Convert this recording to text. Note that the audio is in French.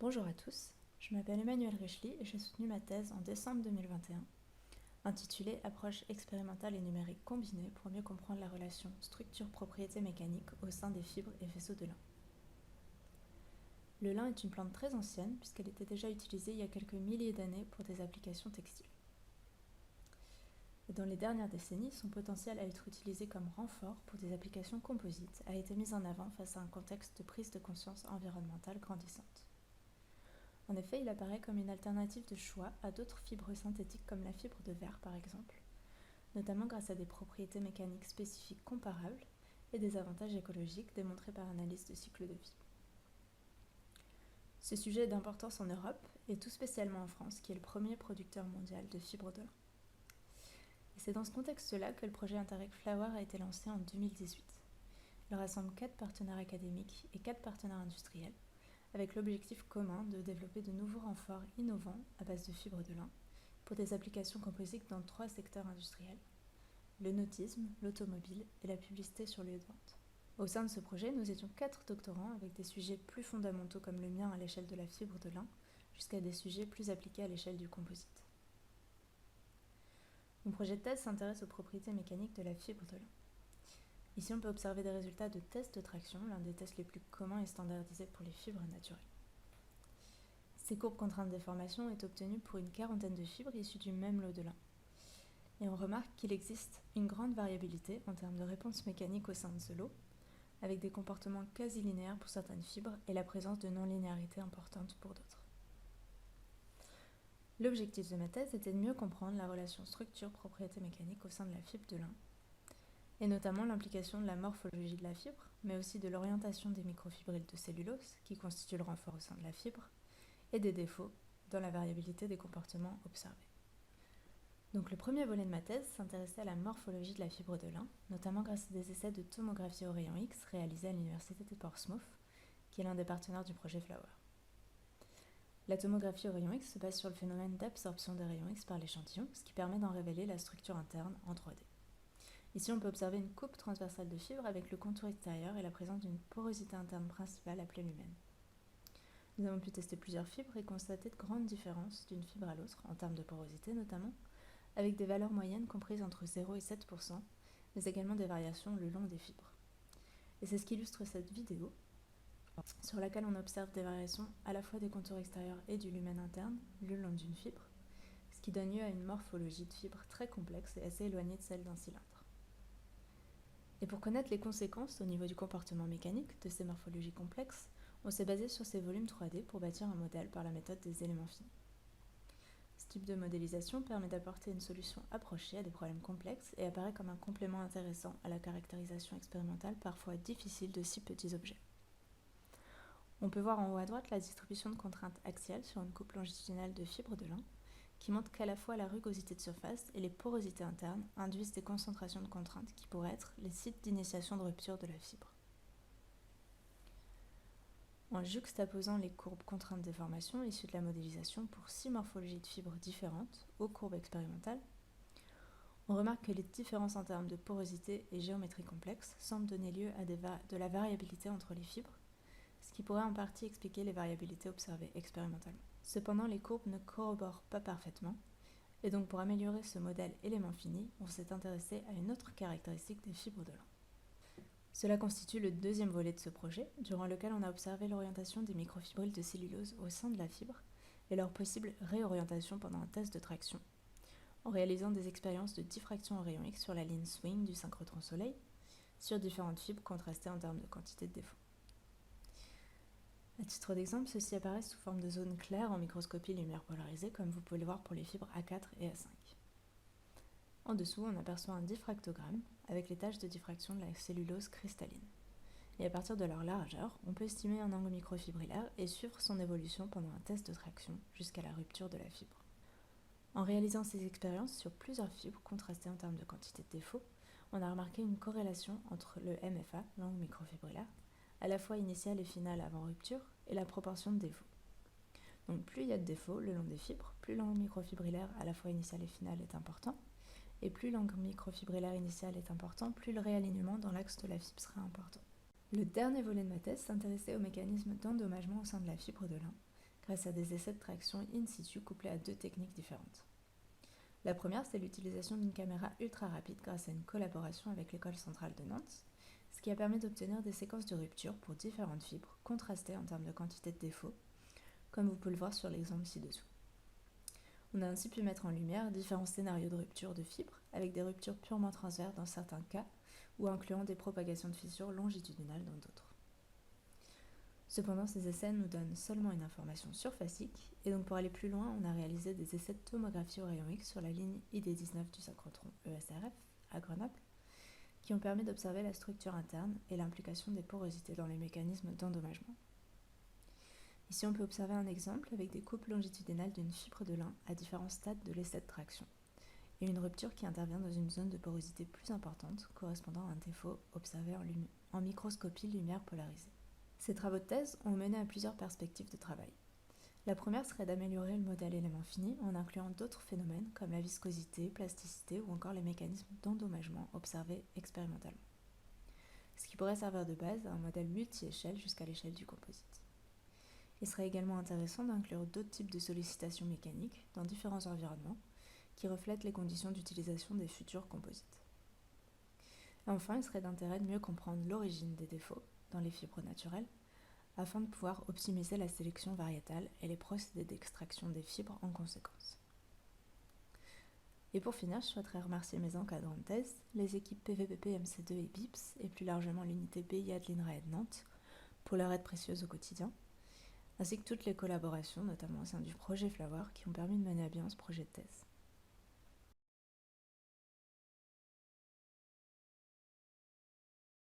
Bonjour à tous, je m'appelle Emmanuelle Richely et j'ai soutenu ma thèse en décembre 2021, intitulée Approche expérimentale et numérique combinée pour mieux comprendre la relation structure-propriété mécanique au sein des fibres et faisceaux de lin. Le lin est une plante très ancienne puisqu'elle était déjà utilisée il y a quelques milliers d'années pour des applications textiles. Et dans les dernières décennies, son potentiel à être utilisé comme renfort pour des applications composites a été mis en avant face à un contexte de prise de conscience environnementale grandissante. En effet, il apparaît comme une alternative de choix à d'autres fibres synthétiques comme la fibre de verre par exemple, notamment grâce à des propriétés mécaniques spécifiques comparables et des avantages écologiques démontrés par analyse de cycle de vie. Ce sujet est d'importance en Europe et tout spécialement en France qui est le premier producteur mondial de fibres de lin. Et c'est dans ce contexte-là que le projet Interreg Flower a été lancé en 2018. Il rassemble 4 partenaires académiques et 4 partenaires industriels, avec l'objectif commun de développer de nouveaux renforts innovants à base de fibres de lin pour des applications composites dans 3 secteurs industriels: le nautisme, l'automobile et la publicité sur lieu de vente. Au sein de ce projet, nous étions 4 doctorants avec des sujets plus fondamentaux comme le mien à l'échelle de la fibre de lin, jusqu'à des sujets plus appliqués à l'échelle du composite. Mon projet de thèse s'intéresse aux propriétés mécaniques de la fibre de lin. Ici, on peut observer des résultats de tests de traction, l'un des tests les plus communs et standardisés pour les fibres naturelles. Ces courbes contraintes de déformation est obtenue pour une quarantaine de fibres issues du même lot de lin. Et on remarque qu'il existe une grande variabilité en termes de réponse mécanique au sein de ce lot, avec des comportements quasi linéaires pour certaines fibres et la présence de non-linéarité importante pour d'autres. L'objectif de ma thèse était de mieux comprendre la relation structure-propriété mécanique au sein de la fibre de lin, et notamment l'implication de la morphologie de la fibre, mais aussi de l'orientation des microfibrilles de cellulose, qui constituent le renfort au sein de la fibre, et des défauts dans la variabilité des comportements observés. Donc le premier volet de ma thèse s'intéressait à la morphologie de la fibre de lin, notamment grâce à des essais de tomographie au rayon X réalisés à l'université de Portsmouth, qui est l'un des partenaires du projet Flower. La tomographie au rayon X se base sur le phénomène d'absorption des rayons X par l'échantillon, ce qui permet d'en révéler la structure interne en 3D. Ici, on peut observer une coupe transversale de fibres avec le contour extérieur et la présence d'une porosité interne principale appelée lumen. Nous avons pu tester plusieurs fibres et constater de grandes différences d'une fibre à l'autre, en termes de porosité notamment, avec des valeurs moyennes comprises entre 0 et 7%, mais également des variations le long des fibres. Et c'est ce qu'illustre cette vidéo, sur laquelle on observe des variations à la fois des contours extérieurs et du lumen interne le long d'une fibre, ce qui donne lieu à une morphologie de fibre très complexe et assez éloignée de celle d'un cylindre. Et pour connaître les conséquences au niveau du comportement mécanique de ces morphologies complexes, on s'est basé sur ces volumes 3D pour bâtir un modèle par la méthode des éléments finis. Ce type de modélisation permet d'apporter une solution approchée à des problèmes complexes et apparaît comme un complément intéressant à la caractérisation expérimentale parfois difficile de si petits objets. On peut voir en haut à droite la distribution de contraintes axiales sur une coupe longitudinale de fibres de lin, qui montre qu'à la fois la rugosité de surface et les porosités internes induisent des concentrations de contraintes qui pourraient être les sites d'initiation de rupture de la fibre. En juxtaposant les courbes contraintes de déformation issues de la modélisation pour 6 morphologies de fibres différentes aux courbes expérimentales, on remarque que les différences en termes de porosité et géométrie complexe semblent donner lieu à de la variabilité entre les fibres, ce qui pourrait en partie expliquer les variabilités observées expérimentalement. Cependant, les courbes ne corroborent pas parfaitement, et donc pour améliorer ce modèle élément fini, on s'est intéressé à une autre caractéristique des fibres de lin. Cela constitue le deuxième volet de ce projet, durant lequel on a observé l'orientation des microfibrilles de cellulose au sein de la fibre et leur possible réorientation pendant un test de traction, en réalisant des expériences de diffraction au rayon X sur la ligne swing du synchrotron soleil, sur différentes fibres contrastées en termes de quantité de défauts. À titre d'exemple, ceci apparaît sous forme de zones claires en microscopie lumière polarisée, comme vous pouvez le voir pour les fibres A4 et A5. En dessous, on aperçoit un diffractogramme avec les tâches de diffraction de la cellulose cristalline. Et à partir de leur largeur, on peut estimer un angle microfibrillaire et suivre son évolution pendant un test de traction jusqu'à la rupture de la fibre. En réalisant ces expériences sur plusieurs fibres contrastées en termes de quantité de défauts, on a remarqué une corrélation entre le MFA, l'angle microfibrillaire, à la fois initial et final avant rupture, et la proportion de défauts. Donc plus il y a de défauts le long des fibres, plus l'angle microfibrillaire à la fois initial et final est important, et plus l'angle microfibrillaire initial est important, plus le réalignement dans l'axe de la fibre sera important. Le dernier volet de ma thèse s'intéressait au mécanisme d'endommagement au sein de la fibre de lin, grâce à des essais de traction in situ couplés à 2 techniques différentes. La première, c'est l'utilisation d'une caméra ultra rapide grâce à une collaboration avec l'École centrale de Nantes, ce qui a permis d'obtenir des séquences de rupture pour différentes fibres, contrastées en termes de quantité de défauts, comme vous pouvez le voir sur l'exemple ci-dessous. On a ainsi pu mettre en lumière différents scénarios de rupture de fibres, avec des ruptures purement transverses dans certains cas, ou incluant des propagations de fissures longitudinales dans d'autres. Cependant, ces essais nous donnent seulement une information surfacique, et donc pour aller plus loin, on a réalisé des essais de tomographie au rayon X sur la ligne ID19 du synchrotron ESRF à Grenoble, qui ont permis d'observer la structure interne et l'implication des porosités dans les mécanismes d'endommagement. Ici, on peut observer un exemple avec des coupes longitudinales d'une fibre de lin à différents stades de l'essai de traction, et une rupture qui intervient dans une zone de porosité plus importante, correspondant à un défaut observé en microscopie lumière polarisée. Ces travaux de thèse ont mené à plusieurs perspectives de travail. La première serait d'améliorer le modèle élément fini en incluant d'autres phénomènes comme la viscosité, plasticité ou encore les mécanismes d'endommagement observés expérimentalement, ce qui pourrait servir de base à un modèle multi-échelle jusqu'à l'échelle du composite. Il serait également intéressant d'inclure d'autres types de sollicitations mécaniques dans différents environnements qui reflètent les conditions d'utilisation des futurs composites. Et enfin, il serait d'intérêt de mieux comprendre l'origine des défauts dans les fibres naturelles, afin de pouvoir optimiser la sélection variétale et les procédés d'extraction des fibres en conséquence. Et pour finir, je souhaiterais remercier mes encadrants de thèse, les équipes PVPP, MC2 et BIPS, et plus largement l'unité BIA de l'INRAE de Nantes, pour leur aide précieuse au quotidien, ainsi que toutes les collaborations, notamment au sein du projet Flower, qui ont permis de mener à bien ce projet de thèse.